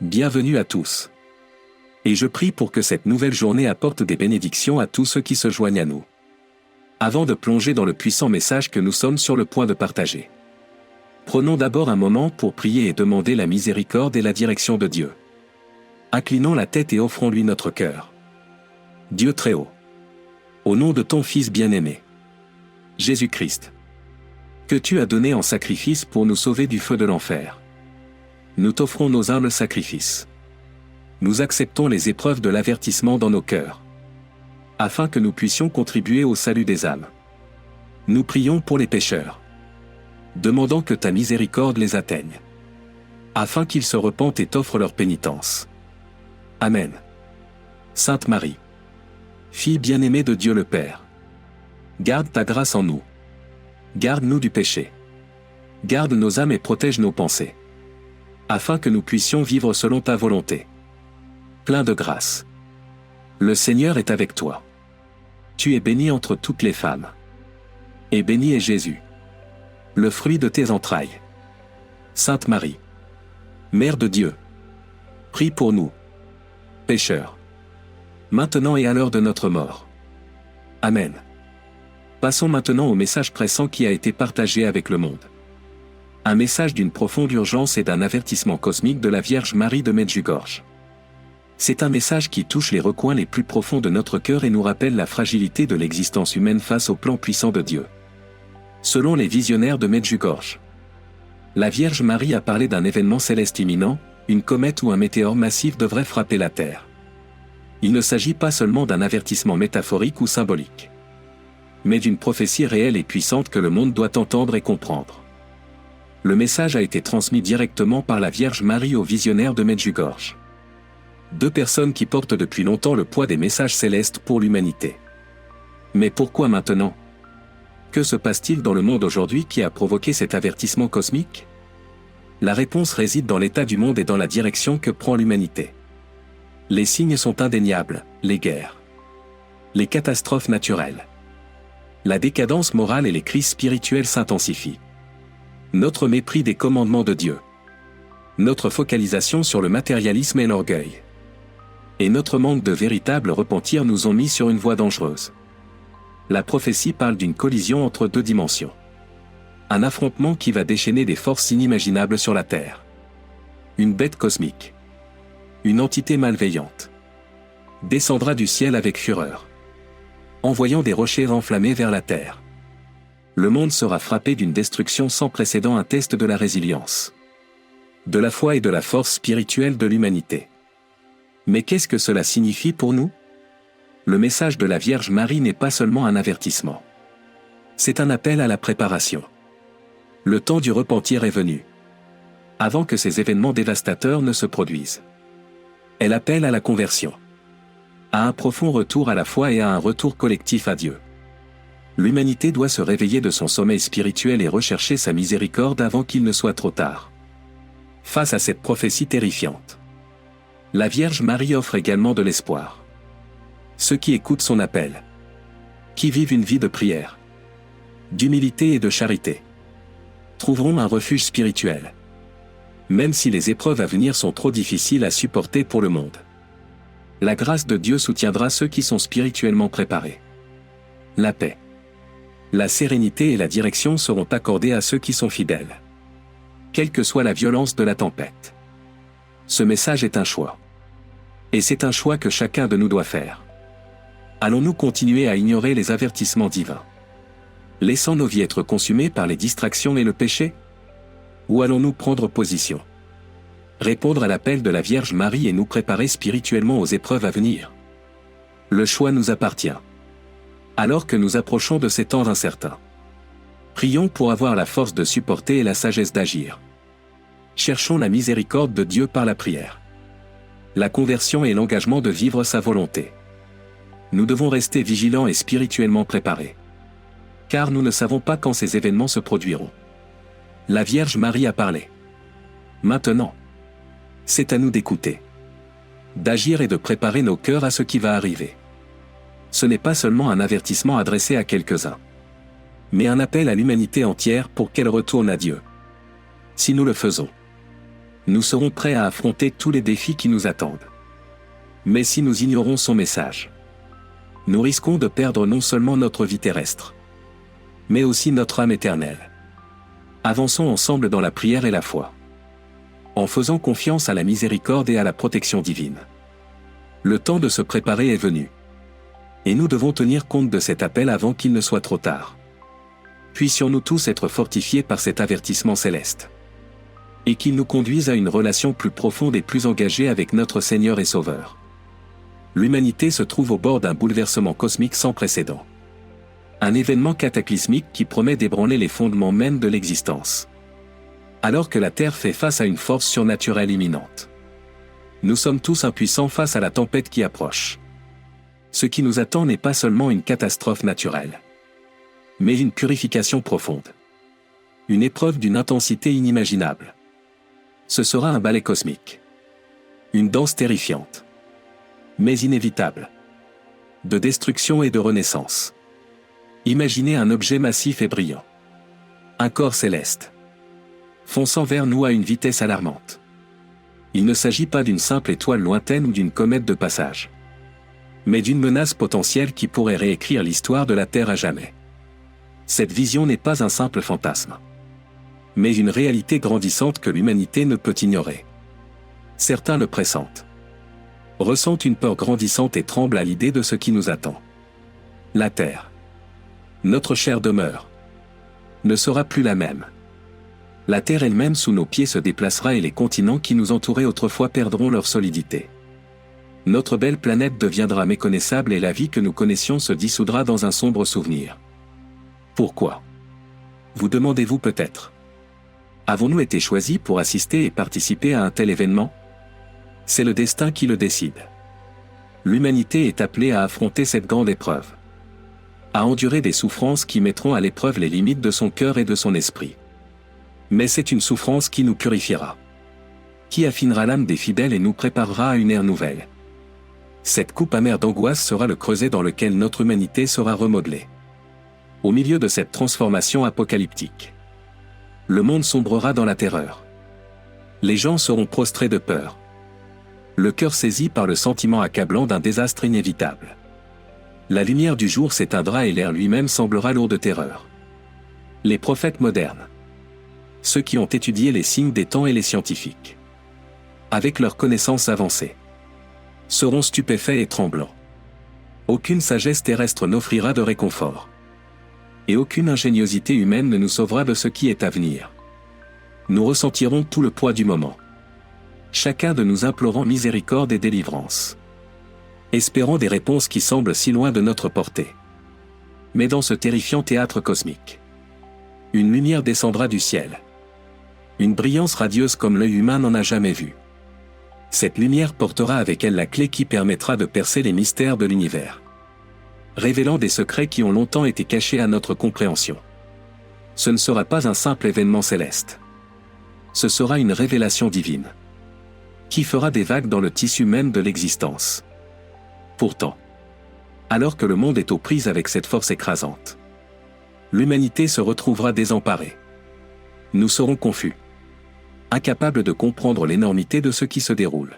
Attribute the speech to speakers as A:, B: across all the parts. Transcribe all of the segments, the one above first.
A: Bienvenue à tous. Et je prie pour que cette nouvelle journée apporte des bénédictions à tous ceux qui se joignent à nous. Avant de plonger dans le puissant message que nous sommes sur le point de partager, prenons d'abord un moment pour prier et demander la miséricorde et la direction de Dieu. Inclinons la tête et offrons-lui notre cœur. Dieu très haut, au nom de ton Fils bien-aimé, Jésus-Christ, que tu as donné en sacrifice pour nous sauver du feu de l'enfer, nous t'offrons nos humbles sacrifices. Nous acceptons les épreuves de l'avertissement dans nos cœurs, afin que nous puissions contribuer au salut des âmes. Nous prions pour les pécheurs, demandant que ta miséricorde les atteigne, afin qu'ils se repentent et t'offrent leur pénitence. Amen. Sainte Marie, Fille bien-aimée de Dieu le Père, garde ta grâce en nous. Garde-nous du péché. Garde nos âmes et protège nos pensées, afin que nous puissions vivre selon ta volonté. Plein de grâce. Le Seigneur est avec toi. Tu es bénie entre toutes les femmes. Et béni est Jésus, le fruit de tes entrailles. Sainte Marie, Mère de Dieu, prie pour nous, pécheurs, maintenant et à l'heure de notre mort. Amen. Passons maintenant au message pressant qui a été partagé avec le monde. Un message d'une profonde urgence et d'un avertissement cosmique de la Vierge Marie de Medjugorje. C'est un message qui touche les recoins les plus profonds de notre cœur et nous rappelle la fragilité de l'existence humaine face au plan puissant de Dieu. Selon les visionnaires de Medjugorje, la Vierge Marie a parlé d'un événement céleste imminent, une comète ou un météore massif devrait frapper la Terre. Il ne s'agit pas seulement d'un avertissement métaphorique ou symbolique, mais d'une prophétie réelle et puissante que le monde doit entendre et comprendre. Le message a été transmis directement par la Vierge Marie aux visionnaires de Medjugorje. Deux personnes qui portent depuis longtemps le poids des messages célestes pour l'humanité. Mais pourquoi maintenant? Que se passe-t-il dans le monde aujourd'hui qui a provoqué cet avertissement cosmique? La réponse réside dans l'état du monde et dans la direction que prend l'humanité. Les signes sont indéniables, les guerres, les catastrophes naturelles, la décadence morale et les crises spirituelles s'intensifient. Notre mépris des commandements de Dieu, notre focalisation sur le matérialisme et l'orgueil, et notre manque de véritable repentir nous ont mis sur une voie dangereuse. La prophétie parle d'une collision entre deux dimensions. Un affrontement qui va déchaîner des forces inimaginables sur la Terre. Une bête cosmique, une entité malveillante, descendra du ciel avec fureur, envoyant des rochers enflammés vers la Terre. Le monde sera frappé d'une destruction sans précédent, un test de la résilience, de la foi et de la force spirituelle de l'humanité. Mais qu'est-ce que cela signifie pour nous? Le message de la Vierge Marie n'est pas seulement un avertissement. C'est un appel à la préparation. Le temps du repentir est venu, avant que ces événements dévastateurs ne se produisent. Elle appelle à la conversion, à un profond retour à la foi et à un retour collectif à Dieu. L'humanité doit se réveiller de son sommeil spirituel et rechercher sa miséricorde avant qu'il ne soit trop tard. Face à cette prophétie terrifiante, la Vierge Marie offre également de l'espoir. Ceux qui écoutent son appel, qui vivent une vie de prière, d'humilité et de charité, trouveront un refuge spirituel, même si les épreuves à venir sont trop difficiles à supporter pour le monde. La grâce de Dieu soutiendra ceux qui sont spirituellement préparés. La paix, la sérénité et la direction seront accordées à ceux qui sont fidèles, quelle que soit la violence de la tempête. Ce message est un choix. Et c'est un choix que chacun de nous doit faire. Allons-nous continuer à ignorer les avertissements divins, laissant nos vies être consumées par les distractions et le péché? Ou allons-nous prendre position, répondre à l'appel de la Vierge Marie et nous préparer spirituellement aux épreuves à venir? Le choix nous appartient. Alors que nous approchons de ces temps incertains, prions pour avoir la force de supporter et la sagesse d'agir. Cherchons la miséricorde de Dieu par la prière, la conversion et l'engagement de vivre sa volonté. Nous devons rester vigilants et spirituellement préparés, car nous ne savons pas quand ces événements se produiront. La Vierge Marie a parlé. Maintenant, c'est à nous d'écouter, d'agir et de préparer nos cœurs à ce qui va arriver. Ce n'est pas seulement un avertissement adressé à quelques-uns, mais un appel à l'humanité entière pour qu'elle retourne à Dieu. Si nous le faisons, Nous serons prêts à affronter tous les défis qui nous attendent. Mais si nous ignorons son message, nous risquons de perdre non seulement notre vie terrestre, mais aussi notre âme éternelle. Avançons ensemble dans la prière et la foi, en faisant confiance à la miséricorde et à la protection divine. Le temps de se préparer est venu. Et nous devons tenir compte de cet appel avant qu'il ne soit trop tard. Puissions-nous tous être fortifiés par cet avertissement céleste, et qu'il nous conduise à une relation plus profonde et plus engagée avec notre Seigneur et Sauveur. L'humanité se trouve au bord d'un bouleversement cosmique sans précédent. Un événement cataclysmique qui promet d'ébranler les fondements mêmes de l'existence. Alors que la Terre fait face à une force surnaturelle imminente, nous sommes tous impuissants face à la tempête qui approche. Ce qui nous attend n'est pas seulement une catastrophe naturelle, mais une purification profonde. Une épreuve d'une intensité inimaginable. Ce sera un balai cosmique. Une danse terrifiante, mais inévitable, de destruction et de renaissance. Imaginez un objet massif et brillant. Un corps céleste, fonçant vers nous à une vitesse alarmante. Il ne s'agit pas d'une simple étoile lointaine ou d'une comète de passage, mais d'une menace potentielle qui pourrait réécrire l'histoire de la Terre à jamais. Cette vision n'est pas un simple fantasme, mais une réalité grandissante que l'humanité ne peut ignorer. Certains le pressentent, ressentent une peur grandissante et tremblent à l'idée de ce qui nous attend. La Terre, notre chère demeure, ne sera plus la même. La Terre elle-même sous nos pieds se déplacera et les continents qui nous entouraient autrefois perdront leur solidité. Notre belle planète deviendra méconnaissable et la vie que nous connaissions se dissoudra dans un sombre souvenir. Pourquoi ? Vous demandez-vous peut-être. Avons-nous été choisis pour assister et participer à un tel événement ? C'est le destin qui le décide. L'humanité est appelée à affronter cette grande épreuve, à endurer des souffrances qui mettront à l'épreuve les limites de son cœur et de son esprit. Mais c'est une souffrance qui nous purifiera, qui affinera l'âme des fidèles et nous préparera à une ère nouvelle. Cette coupe amère d'angoisse sera le creuset dans lequel notre humanité sera remodelée. Au milieu de cette transformation apocalyptique, le monde sombrera dans la terreur. Les gens seront prostrés de peur, le cœur saisi par le sentiment accablant d'un désastre inévitable. La lumière du jour s'éteindra et l'air lui-même semblera lourd de terreur. Les prophètes modernes, ceux qui ont étudié les signes des temps et les scientifiques, avec leurs connaissances avancées, seront stupéfaits et tremblants. Aucune sagesse terrestre n'offrira de réconfort. Et aucune ingéniosité humaine ne nous sauvera de ce qui est à venir. Nous ressentirons tout le poids du moment, chacun de nous implorant miséricorde et délivrance, espérant des réponses qui semblent si loin de notre portée. Mais dans ce terrifiant théâtre cosmique, une lumière descendra du ciel. Une brillance radieuse comme l'œil humain n'en a jamais vu. Cette lumière portera avec elle la clé qui permettra de percer les mystères de l'univers, révélant des secrets qui ont longtemps été cachés à notre compréhension. Ce ne sera pas un simple événement céleste. Ce sera une révélation divine, qui fera des vagues dans le tissu même de l'existence. Pourtant, alors que le monde est aux prises avec cette force écrasante, l'humanité se retrouvera désemparée. Nous serons confus, incapables de comprendre l'énormité de ce qui se déroule.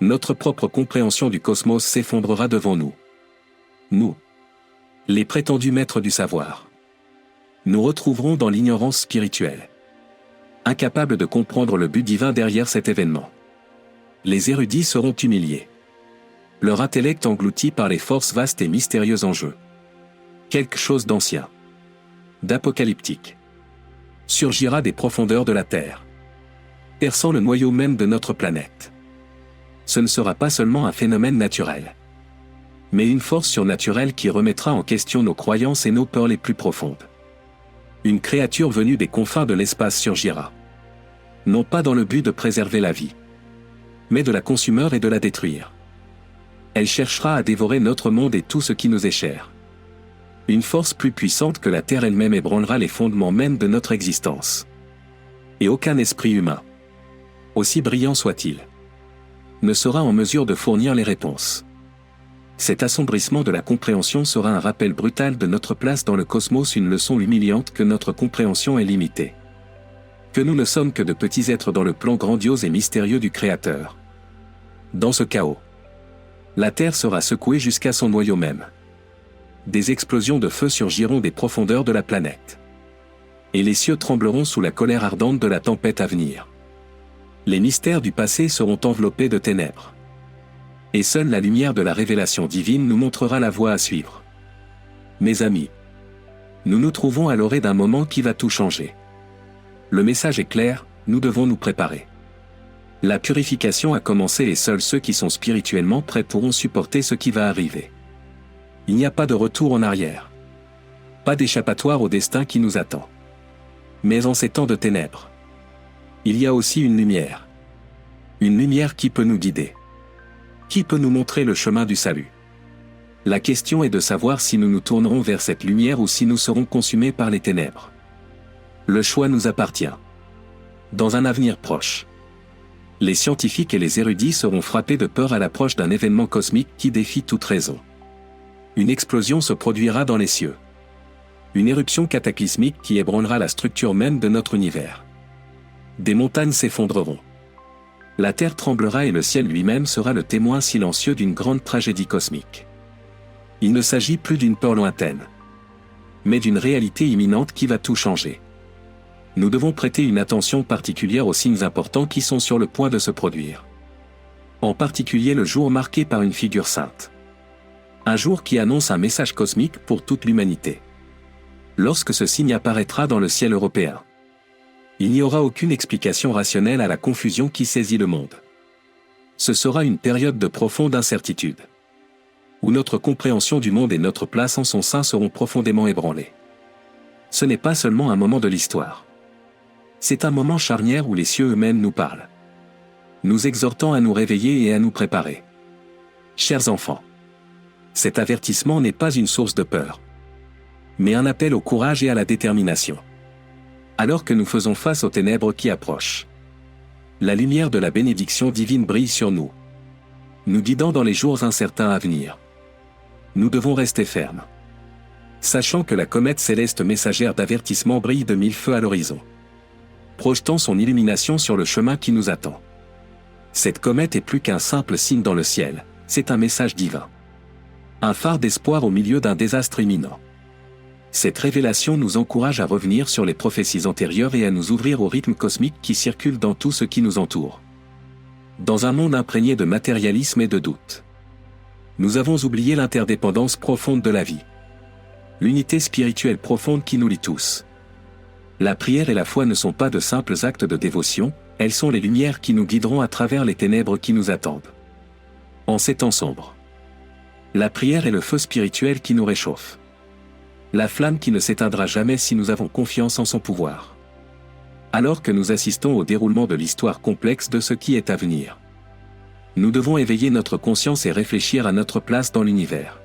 A: Notre propre compréhension du cosmos s'effondrera devant nous. Nous, les prétendus maîtres du savoir, nous retrouverons dans l'ignorance spirituelle, incapables de comprendre le but divin derrière cet événement. Les érudits seront humiliés, leur intellect englouti par les forces vastes et mystérieuses en jeu. Quelque chose d'ancien, d'apocalyptique, surgira des profondeurs de la Terre, perçant le noyau même de notre planète. Ce ne sera pas seulement un phénomène naturel, mais une force surnaturelle qui remettra en question nos croyances et nos peurs les plus profondes. Une créature venue des confins de l'espace surgira, non pas dans le but de préserver la vie, mais de la consumer et de la détruire. Elle cherchera à dévorer notre monde et tout ce qui nous est cher. Une force plus puissante que la Terre elle-même ébranlera les fondements mêmes de notre existence. Et aucun esprit humain, aussi brillant soit-il, ne sera en mesure de fournir les réponses. Cet assombrissement de la compréhension sera un rappel brutal de notre place dans le cosmos, une leçon humiliante que notre compréhension est limitée. Que nous ne sommes que de petits êtres dans le plan grandiose et mystérieux du Créateur. Dans ce chaos, la Terre sera secouée jusqu'à son noyau même. Des explosions de feu surgiront des profondeurs de la planète. Et les cieux trembleront sous la colère ardente de la tempête à venir. Les mystères du passé seront enveloppés de ténèbres. Et seule la lumière de la révélation divine nous montrera la voie à suivre. Mes amis, nous nous trouvons à l'orée d'un moment qui va tout changer. Le message est clair, nous devons nous préparer. La purification a commencé et seuls ceux qui sont spirituellement prêts pourront supporter ce qui va arriver. Il n'y a pas de retour en arrière. Pas d'échappatoire au destin qui nous attend. Mais en ces temps de ténèbres, il y a aussi une lumière. Une lumière qui peut nous guider. Qui peut nous montrer le chemin du salut. La question est de savoir si nous nous tournerons vers cette lumière ou si nous serons consumés par les ténèbres. Le choix nous appartient. Dans un avenir proche, les scientifiques et les érudits seront frappés de peur à l'approche d'un événement cosmique qui défie toute raison. Une explosion se produira dans les cieux. Une éruption cataclysmique qui ébranlera la structure même de notre univers. Des montagnes s'effondreront. La terre tremblera et le ciel lui-même sera le témoin silencieux d'une grande tragédie cosmique. Il ne s'agit plus d'une peur lointaine, mais d'une réalité imminente qui va tout changer. Nous devons prêter une attention particulière aux signes importants qui sont sur le point de se produire. En particulier le jour marqué par une figure sainte. Un jour qui annonce un message cosmique pour toute l'humanité. Lorsque ce signe apparaîtra dans le ciel européen, il n'y aura aucune explication rationnelle à la confusion qui saisit le monde. Ce sera une période de profonde incertitude, où notre compréhension du monde et notre place en son sein seront profondément ébranlées. Ce n'est pas seulement un moment de l'histoire. C'est un moment charnière où les cieux eux-mêmes nous parlent, nous exhortant à nous réveiller et à nous préparer. Chers enfants, cet avertissement n'est pas une source de peur, mais un appel au courage et à la détermination. Alors que nous faisons face aux ténèbres qui approchent, la lumière de la bénédiction divine brille sur nous, nous guidant dans les jours incertains à venir. Nous devons rester fermes, sachant que la comète céleste messagère d'avertissement brille de mille feux à l'horizon, projetant son illumination sur le chemin qui nous attend. Cette comète est plus qu'un simple signe dans le ciel, c'est un message divin. Un phare d'espoir au milieu d'un désastre imminent. Cette révélation nous encourage à revenir sur les prophéties antérieures et à nous ouvrir au rythme cosmique qui circule dans tout ce qui nous entoure. Dans un monde imprégné de matérialisme et de doute, nous avons oublié l'interdépendance profonde de la vie. L'unité spirituelle profonde qui nous lie tous. La prière et la foi ne sont pas de simples actes de dévotion, elles sont les lumières qui nous guideront à travers les ténèbres qui nous attendent. En ces temps sombres, la prière est le feu spirituel qui nous réchauffe. La flamme qui ne s'éteindra jamais si nous avons confiance en son pouvoir. Alors que nous assistons au déroulement de l'histoire complexe de ce qui est à venir, nous devons éveiller notre conscience et réfléchir à notre place dans l'univers.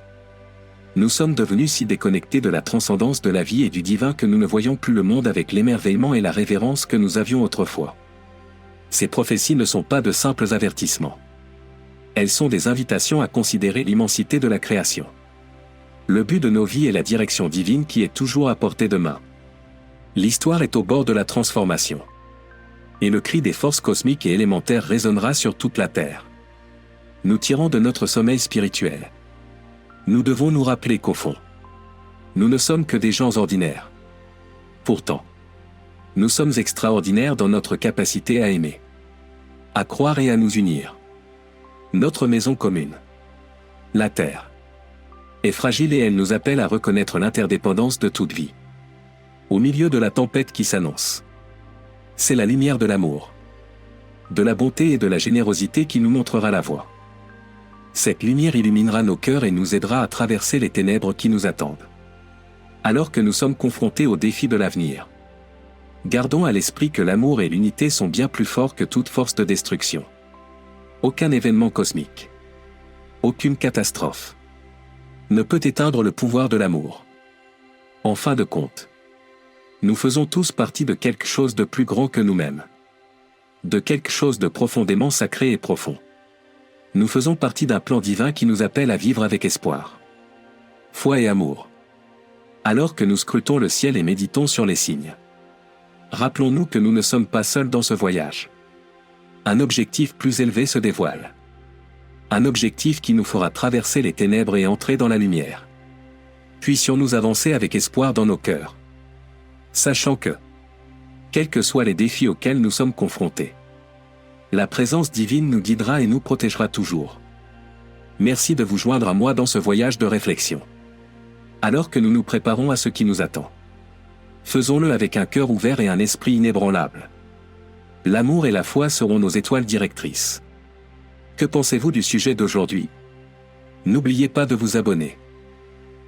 A: Nous sommes devenus si déconnectés de la transcendance de la vie et du divin que nous ne voyons plus le monde avec l'émerveillement et la révérence que nous avions autrefois. Ces prophéties ne sont pas de simples avertissements. Elles sont des invitations à considérer l'immensité de la création. Le but de nos vies est la direction divine qui est toujours à portée de main. L'histoire est au bord de la transformation. Et le cri des forces cosmiques et élémentaires résonnera sur toute la Terre. Nous tirons de notre sommeil spirituel. Nous devons nous rappeler qu'au fond, nous ne sommes que des gens ordinaires. Pourtant, nous sommes extraordinaires dans notre capacité à aimer, à croire et à nous unir. Notre maison commune, la Terre, est fragile et elle nous appelle à reconnaître l'interdépendance de toute vie. Au milieu de la tempête qui s'annonce, c'est la lumière de l'amour, de la bonté et de la générosité qui nous montrera la voie. Cette lumière illuminera nos cœurs et nous aidera à traverser les ténèbres qui nous attendent. Alors que nous sommes confrontés aux défis de l'avenir, gardons à l'esprit que l'amour et l'unité sont bien plus forts que toute force de destruction. Aucun événement cosmique, aucune catastrophe ne peut éteindre le pouvoir de l'amour. En fin de compte, nous faisons tous partie de quelque chose de plus grand que nous-mêmes. De quelque chose de profondément sacré et profond. Nous faisons partie d'un plan divin qui nous appelle à vivre avec espoir, foi et amour. Alors que nous scrutons le ciel et méditons sur les signes, Rappelons-nous que nous ne sommes pas seuls dans ce voyage. Un objectif plus élevé se dévoile. Un objectif qui nous fera traverser les ténèbres et entrer dans la lumière. Puissions-nous avancer avec espoir dans nos cœurs. Sachant que, quels que soient les défis auxquels nous sommes confrontés, la présence divine nous guidera et nous protégera toujours. Merci de vous joindre à moi dans ce voyage de réflexion. Alors que nous nous préparons à ce qui nous attend, faisons-le avec un cœur ouvert et un esprit inébranlable. L'amour et la foi seront nos étoiles directrices. Que pensez-vous du sujet d'aujourd'hui? N'oubliez pas de vous abonner,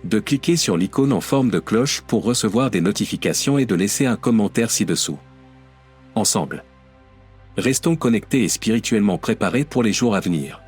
A: de cliquer sur l'icône en forme de cloche pour recevoir des notifications et de laisser un commentaire ci-dessous. Ensemble, restons connectés et spirituellement préparés pour les jours à venir.